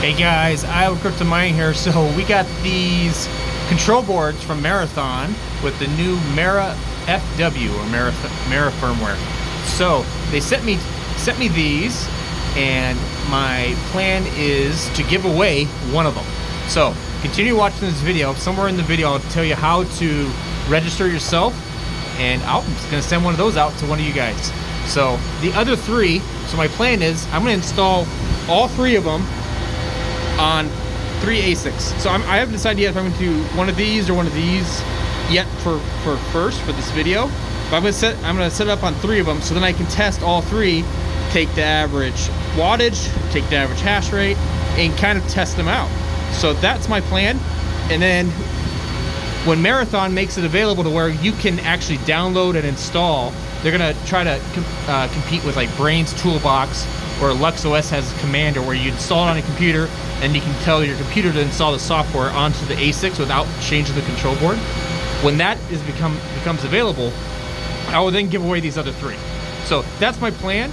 Hey guys, Kryptex here. So we got these control boards from Marathon with the new MaraFW or Mara firmware. So they sent me these, and my plan is to give away one of them. So continue watching this video. Somewhere in the video I'll tell you how to register yourself, and I'm just gonna send one of those out to one of you guys. So the other three, so my plan is I'm gonna install all three of them on 3 ASICs. So I haven't decided yet if I'm going to do one of these or one of these yet for this video. But I'm going to set it up on 3 of them, so then I can test all 3, take the average wattage, take the average hash rate, and kind of test them out. So that's my plan. And then when Marathon makes it available to where you can actually download and install, they're going to try to compete with like Brain's Toolbox, or LuxOS has a commander where you install it on a computer and you can tell your computer to install the software onto the ASICs without changing the control board. When that becomes available, I will then give away these other 3. So that's my plan.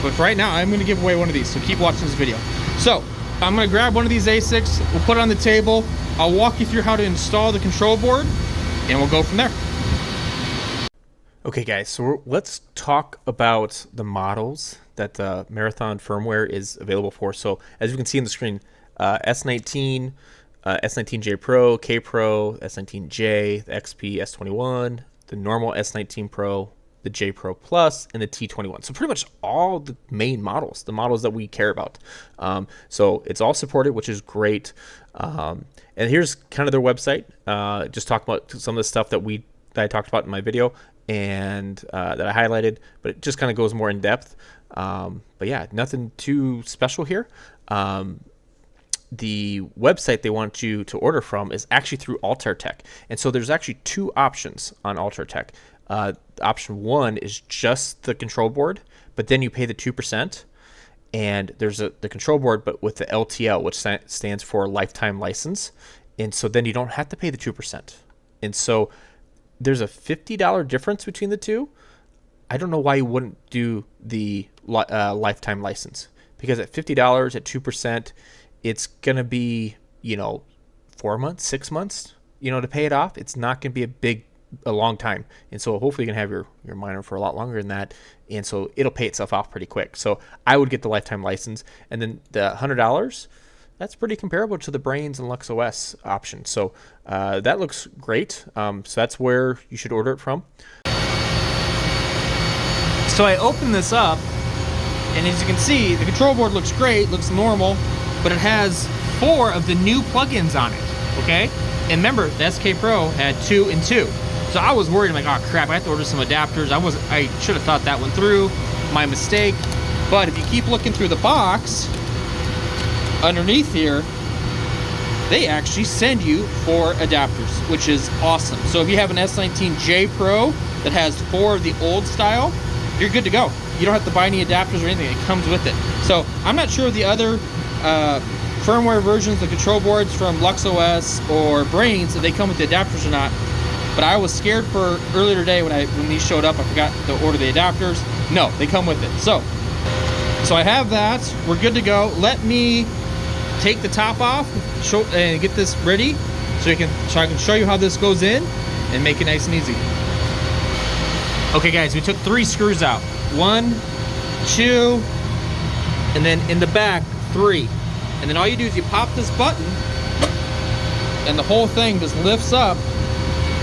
But for right now, I'm going to give away one of these. So keep watching this video. So I'm going to grab one of these ASICs. We'll put it on the table. I'll walk you through how to install the control board, and we'll go from there. Okay guys, so let's talk about the models that the Marathon firmware is available for. So as you can see on the screen, S19, S19J Pro, K Pro, S19J, the XP S21, the normal S19 Pro, the J Pro Plus, and the T21. So pretty much all the main models, the models that we care about. So it's all supported, which is great. And here's kind of their website. Just talk about some of the stuff that I talked about in my video and that I highlighted, but it just kind of goes more in depth. But yeah, nothing too special here. The website they want you to order from is actually through AltarTech, and so there's actually 2 options on AltarTech. Option 1 is just the control board, but then you pay the 2%, and there's the control board but with the LTL, which stands for lifetime license, and so then you don't have to pay the 2%. And so there's a $50 difference between the 2. I don't know why you wouldn't do the lifetime license, because at $50 at 2%, it's gonna be 4 months, 6 months, to pay it off. It's not gonna be a long time, and so hopefully you can have your miner for a lot longer than that, and so it'll pay itself off pretty quick. So I would get the lifetime license, and then the $100. That's pretty comparable to the Brains and LuxOS option. So that looks great. So that's where you should order it from. So I open this up, and as you can see, the control board looks great, looks normal, but it has 4 of the new plugins on it, okay? And remember, the SK Pro had 2 and 2. So I was worried, I'm like, oh crap, I have to order some adapters. I should have thought that one through, my mistake. But if you keep looking through the box, underneath here, they actually send you 4 adapters, which is awesome. So if you have an S19J Pro that has 4 of the old style, you're good to go. You don't have to buy any adapters or anything. It comes with it. So I'm not sure of the other firmware versions of control boards from LuxOS or Brains, if they come with the adapters or not. But I was scared for earlier today when these showed up. I forgot to order the adapters. No, they come with it. So I have that. We're good to go. Let me take the top off and get this ready so I can show you how this goes in and make it nice and easy. Okay guys, we took 3 screws out. 1, 2, and then in the back 3. And then all you do is you pop this button and the whole thing just lifts up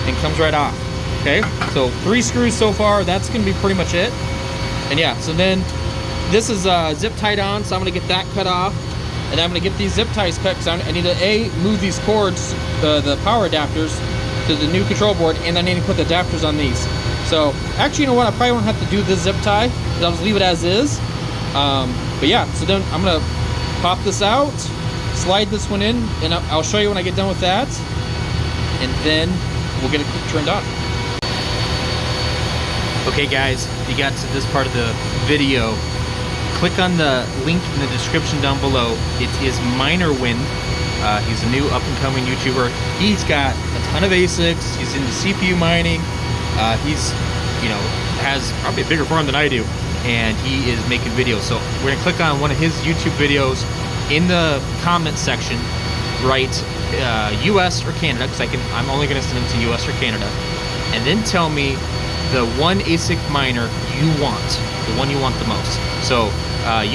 and comes right off. Okay, so 3 screws so far. That's gonna be pretty much it. And yeah, so then this is zip tied on, so I'm gonna get that cut off. And I'm gonna get these zip ties cut because I need to move these cords, the power adapters, to the new control board, and I need to put the adapters on these. So actually, you know what? I probably won't have to do this zip tie because I'll just leave it as is. But yeah, so then I'm gonna pop this out, slide this one in, and I'll show you when I get done with that, and then we'll get it turned on. Okay guys, if you got to this part of the video, click on the link in the description down below. It is Minerwind. He's a new up-and-coming YouTuber. He's got a ton of ASICs. He's into CPU mining. He's, has probably a bigger farm than I do, and he is making videos. So we're gonna click on one of his YouTube videos, in the comment section, write US or Canada, because I'm only going to send them to US or Canada, and then tell me the one ASIC miner you want, the one you want the most. So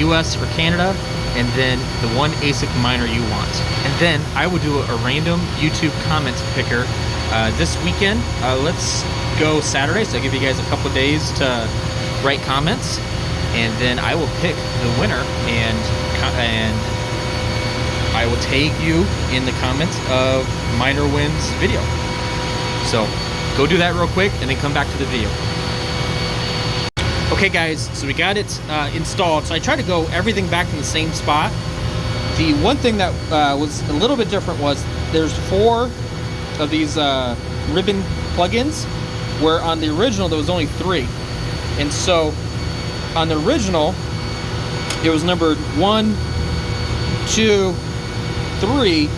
US or Canada, and then the one ASIC miner you want. And then I will do a random YouTube comments picker this weekend. Let's go Saturday, so I'll give you guys a couple days to write comments, and then I will pick the winner, and I will tag you in the comments of Minerwind's video. So go do that real quick and then come back to the video. Okay guys, so we got it installed. So I tried to go everything back in the same spot. The one thing that was a little bit different was there's 4 of these ribbon plugins, where on the original there was only 3. And so on the original, it was numbered 1, 2, 3,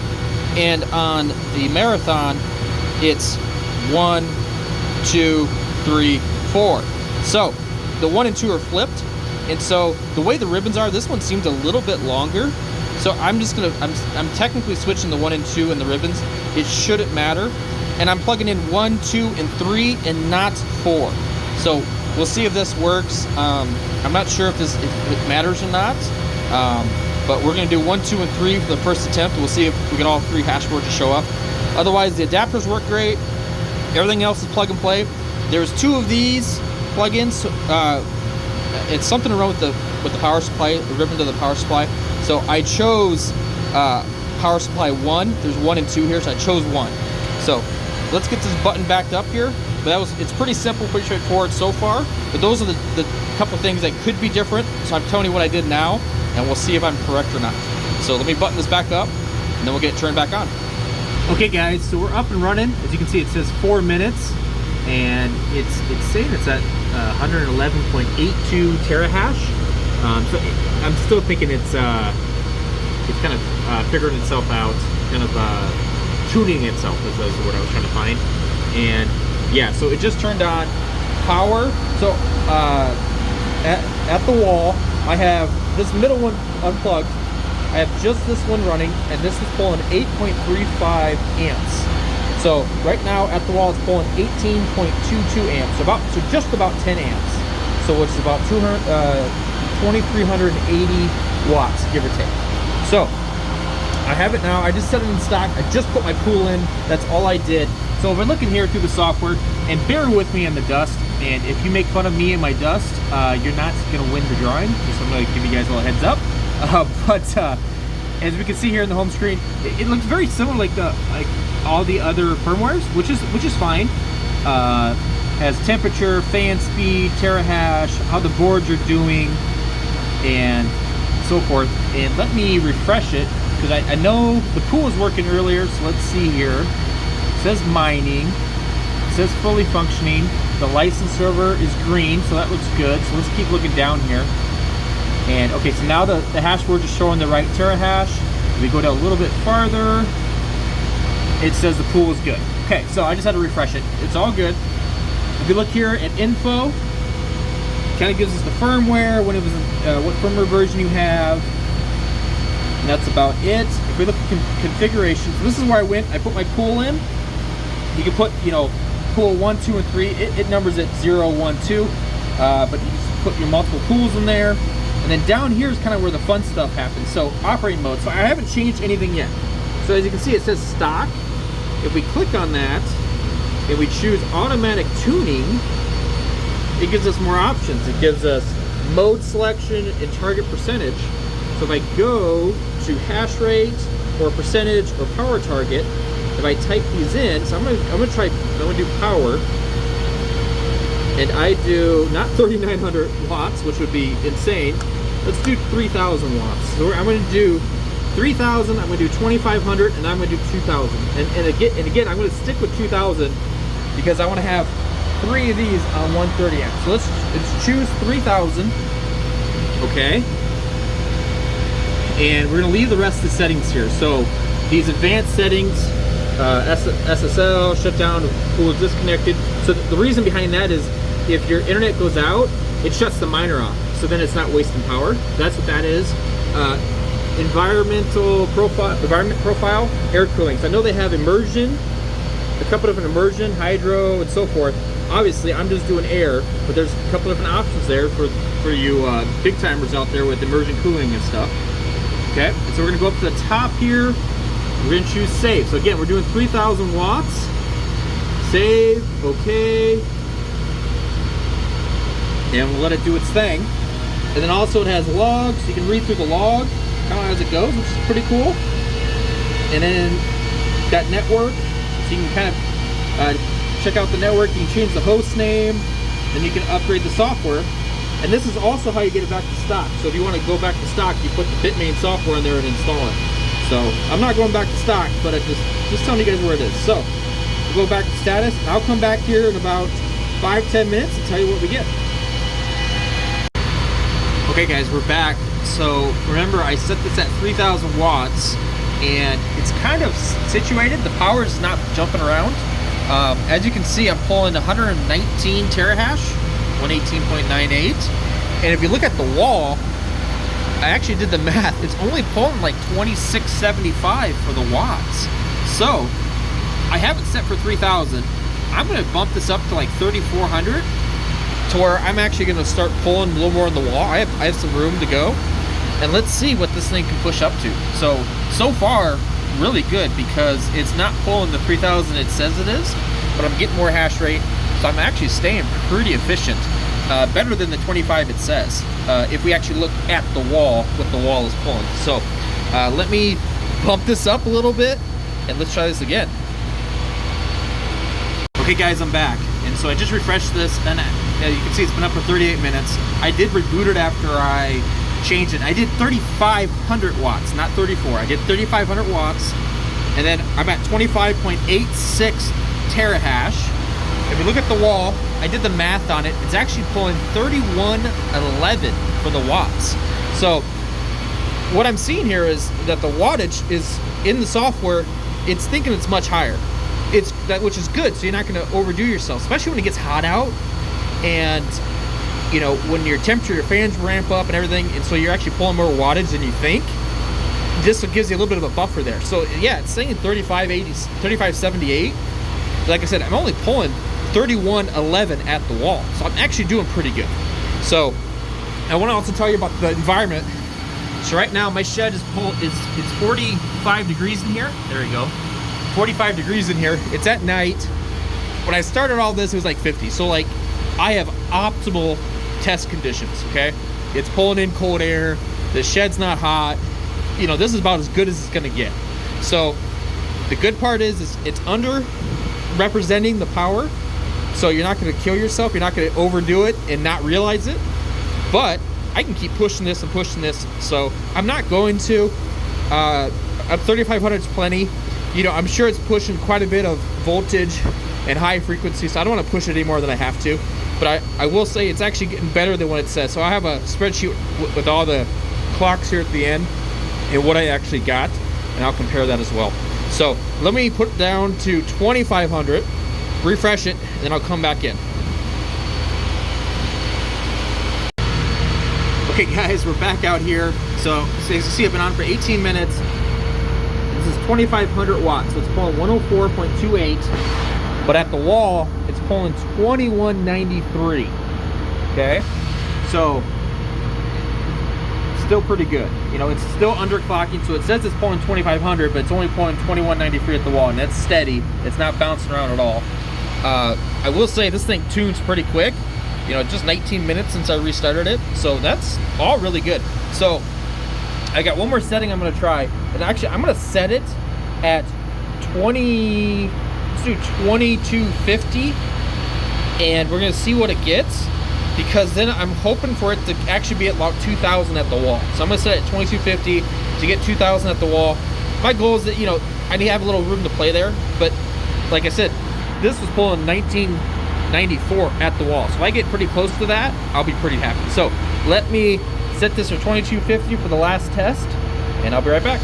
and on the Marathon, it's 1, 2, 3, 4. So the 1 and 2 are flipped, and so the way the ribbons are, this one seems a little bit longer. So I'm technically switching the 1 and 2 and the ribbons. It shouldn't matter, and I'm plugging in 1, 2, and 3, and not 4. So we'll see if this works. I'm not sure if it matters or not, but we're going to do 1, 2, and 3 for the first attempt. We'll see if we get all 3 hash boards to show up. Otherwise, the adapters work great. Everything else is plug and play. There's 2 of these plugins. It's something wrong with the power supply, the ribbon to the power supply. So I chose power supply 1. There's 1 and 2 here, so I chose 1. So let's get this button backed up here. But it's pretty simple, pretty straightforward so far. But those are the couple things that could be different. So I'm telling you what I did now, and we'll see if I'm correct or not. So let me button this back up, and then we'll get it turned back on. Okay guys, so we're up and running. As you can see, it says 4 minutes, and it's saying it's at 111.82 terahash. So I'm still thinking it's kind of figuring itself out, kind of tuning itself is the word I was trying to find. And yeah, so it just turned on power. So at the wall, I have this middle one unplugged. I have just this one running, and this is pulling 8.35 amps. So right now at the wall, it's pulling 18.22 amps, so just about 10 amps. So it's about 2,380 watts, give or take. So I have it now. I just set it in stock. I just put my pool in. That's all I did. So if we're looking here through the software, and bear with me on the dust, and if you make fun of me and my dust, you're not going to win the drawing. Just I'm going to give you guys a little heads up. But as we can see here in the home screen, it looks very similar like all the other firmwares, which is fine. Has temperature, fan speed, terahash, how the boards are doing, and so forth. And let me refresh it, because I know the pool was working earlier. So let's see here. It says mining. It says fully functioning. The license server is green, so that looks good. So let's keep looking down here. And okay, so now the hash board is showing the right terahash. If we go down a little bit farther, it says the pool is good. Okay, so I just had to refresh it. It's all good. If you look here at info, it kind of gives us the firmware, when it was, what firmware version you have, and that's about it. If we look at configuration, so this is where I went. I put my pool in. You can put, pool 1, 2, and 3. It numbers at 0, 1, 2, but you just put your multiple pools in there. And then down here is kind of where the fun stuff happens. So operating mode. So I haven't changed anything yet. So as you can see, it says stock. If we click on that and we choose automatic tuning, it gives us more options. It gives us mode selection and target percentage. So if I go to hash rate or percentage or power target, if I type these in, so I'm gonna do power, and I do not 3,900 watts, which would be insane. Let's do 3,000 watts. So I'm going to do 3,000. I'm going to do 2,500, and I'm going to do 2,000. And again, I'm going to stick with 2,000 because I want to have 3 of these on 130 amps. So let's choose 3,000. Okay. And we're going to leave the rest of the settings here. So these advanced settings, SSL, shutdown, pool is disconnected. So the reason behind that is if your internet goes out, it shuts the miner off. So then it's not wasting power. That's what that is. environment profile, air cooling. So I know they have immersion, a couple different immersion, hydro, and so forth. Obviously, I'm just doing air, but there's a couple different options there for you big timers out there with immersion cooling and stuff. Okay, and so we're gonna go up to the top here. We're gonna choose save. So again, we're doing 3,000 watts. Save, okay. And we'll let it do its thing. And then also it has logs, so you can read through the log kind of as it goes, which is pretty cool. And then got network, so you can kind of check out the network. You can change the host name, then you can upgrade the software. And this is also how you get it back to stock. So if you want to go back to stock, you put the Bitmain software in there and install it. So I'm not going back to stock, but I'm just telling you guys where it is. So we'll go back to status, and I'll come back here in about 5-10 minutes and tell you what we get. Okay guys, we're back. So remember, I set this at 3,000 watts, and it's kind of situated. The power is not jumping around. As you can see, I'm pulling 119 terahash, 118.98. And if you look at the wall, I actually did the math. It's only pulling like 2675 for the watts. So I have it set for 3,000. I'm gonna bump this up to like 3,400, to where I'm actually gonna start pulling a little more on the wall. I have some room to go, and let's see what this thing can push up to. So far, really good, because it's not pulling the 3,000 it says it is, but I'm getting more hash rate, so I'm actually staying pretty efficient. Better than the 25 it says, if we actually look at the wall, what the wall is pulling. So let me bump this up a little bit, and let's try this again. Okay guys, I'm back. And so I just refreshed this, and you can see it's been up for 38 minutes. I did reboot it after I changed it. I did 3,500 watts, not 34. I did 3,500 watts, and then I'm at 25.86 terahash. If you look at the wall, I did the math on it. It's actually pulling 3111 for the watts. So what I'm seeing here is that the wattage is in the software. It's thinking it's much higher. It's that, which is good. So you're not going to overdo yourself, especially when it gets hot out, and you know, when your temperature, your fans ramp up and everything, and so you're actually pulling more wattage than you think. This gives you a little bit of a buffer there. So yeah, it's saying 3580, 3578. Like I said, I'm only pulling 3111 at the wall, so I'm actually doing pretty good. So I want to also tell you about the environment. So right now my shed is it's 45 degrees in here. There you go, 45 degrees in here. It's at night. When I started all this, it was like 50. So like, I have optimal test conditions. Okay, it's pulling in cold air. The shed's not hot. You know, this is about as good as it's gonna get. So the good part is it's under representing the power, so you're not going to kill yourself. You're not going to overdo it and not realize it. But I can keep pushing this and pushing this, so I'm not going to. 3,500 is plenty. You know, I'm sure it's pushing quite a bit of voltage and high frequency, so I don't want to push it any more than I have to. But I will say it's actually getting better than what it says. So I have a spreadsheet with all the clocks here at the end and what I actually got, and I'll compare that as well. So let me put it down to 2,500, refresh it, and then I'll come back in. Okay guys, we're back out here. So as you see, I've been on for 18 minutes. This is 2,500 watts, so it's pulling 104.28, but at the wall, it's pulling 2193, okay? So still pretty good. You know, it's still underclocking, so it says it's pulling 2,500, but it's only pulling 2193 at the wall, and that's steady. It's not bouncing around at all. I will say this thing tunes pretty quick. You know, just 19 minutes since I restarted it, so that's all really good. So I got one more setting I'm gonna try, and actually I'm gonna set it at 2250, and we're gonna see what it gets, because then I'm hoping for it to actually be at about 2,000 at the wall. So I'm gonna set it at 2250 to get 2,000 at the wall. My goal is that, you know, I need to have a little room to play there, but like I said, this was pulling 1994 at the wall. So if I get pretty close to that, I'll be pretty happy. So let me set this for 2250 for the last test, and I'll be right back.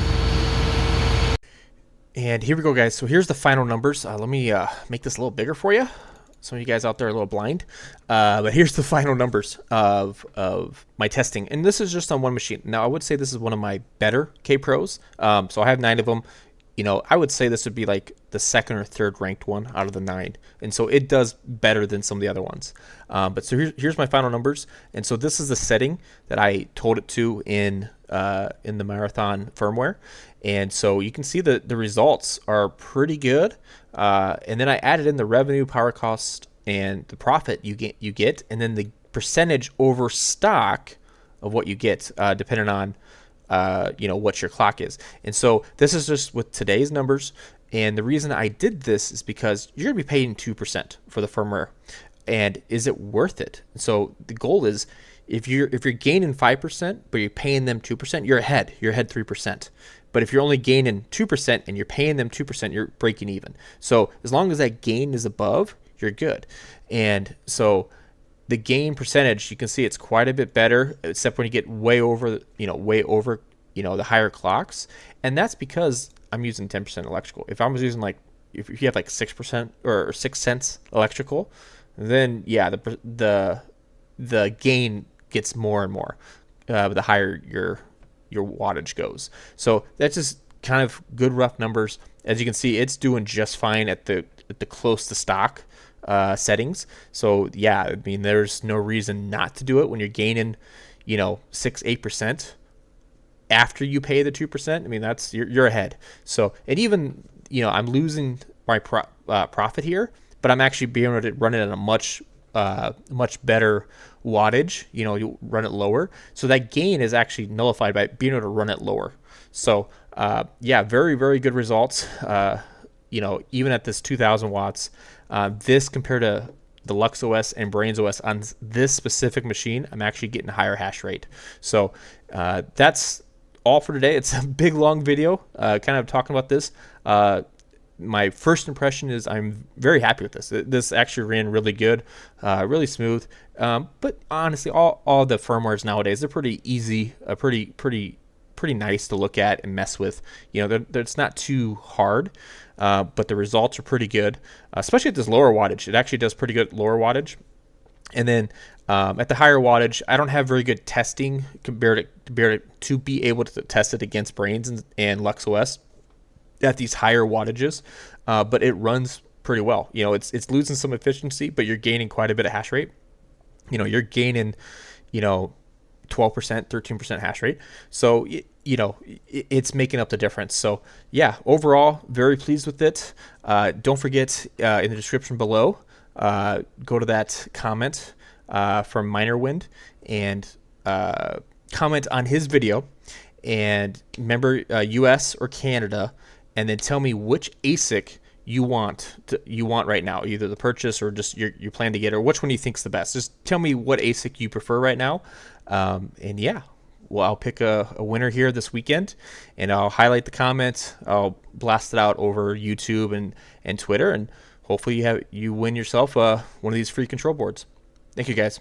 And here we go, guys. So here's the final numbers. Let me make this a little bigger for you. some of you guys out there are a little blind, but here's the final numbers of my testing, and this is just on one machine. Now I would say this is one of my better K Pros. So I have 9 of them. You know, I would say this would be like the second or third ranked one out of the 9, and so it does better than some of the other ones. But so here's my final numbers, and so this is the setting that I told it to in the Marathon firmware, and so you can see that the results are pretty good. And then I added in the revenue, power cost, and the profit you get, and then the percentage over stock of what you get, depending on what your clock is. And so this is just with today's numbers. And the reason I did this is because you're gonna be paying 2% for the firmware, and is it worth it? So the goal is, if you're gaining 5% but you're paying them 2%, you're ahead 3%. But if you're only gaining 2% and you're paying them 2%, you're breaking even. So as long as that gain is above, you're good. And so the gain percentage, you can see it's quite a bit better, except when you get way over the higher clocks. And that's because I'm using 10% electrical. If I was using if you have 6% or 6 cents electrical, then yeah, the gain gets more and more the higher your wattage goes. So that's just kind of good rough numbers. As you can see, it's doing just fine at the close to stock settings. So yeah, I mean, there's no reason not to do it when you're gaining 6-8% after you pay the 2%. I mean, that's you're ahead. So, and even I'm losing my profit here, but I'm actually being able to run it at a much better wattage. You run it lower, so that gain is actually nullified by being able to run it lower. So yeah, very, very good results. Even at this 2000 watts, this compared to the LuxOS and BrainsOS on this specific machine, I'm actually getting a higher hash rate. So that's all for today. It's a big long video kind of talking about this. My first impression is I'm very happy with this. This actually ran really good, really smooth. But honestly, all the firmwares nowadays, they're pretty easy, pretty nice to look at and mess with. It's not too hard, but the results are pretty good, especially at this lower wattage. It actually does pretty good at lower wattage. And then at the higher wattage, I don't have very good testing compared to be able to test it against Brains and LuxOS at these higher wattages, but it runs pretty well. It's losing some efficiency, but you're gaining quite a bit of hash rate. You're gaining 12%, 13% hash rate. So it's making up the difference. So yeah, overall, very pleased with it. Don't forget, in the description below, go to that comment from Minerwind and comment on his video, and remember US or Canada, and then tell me which ASIC you want right now, either the purchase or just you plan to get, or which one you think's the best. Just tell me what ASIC you prefer right now, and yeah, well, I'll pick a winner here this weekend, and I'll highlight the comment. I'll blast it out over YouTube and Twitter, and hopefully you win yourself one of these free control boards. Thank you, guys.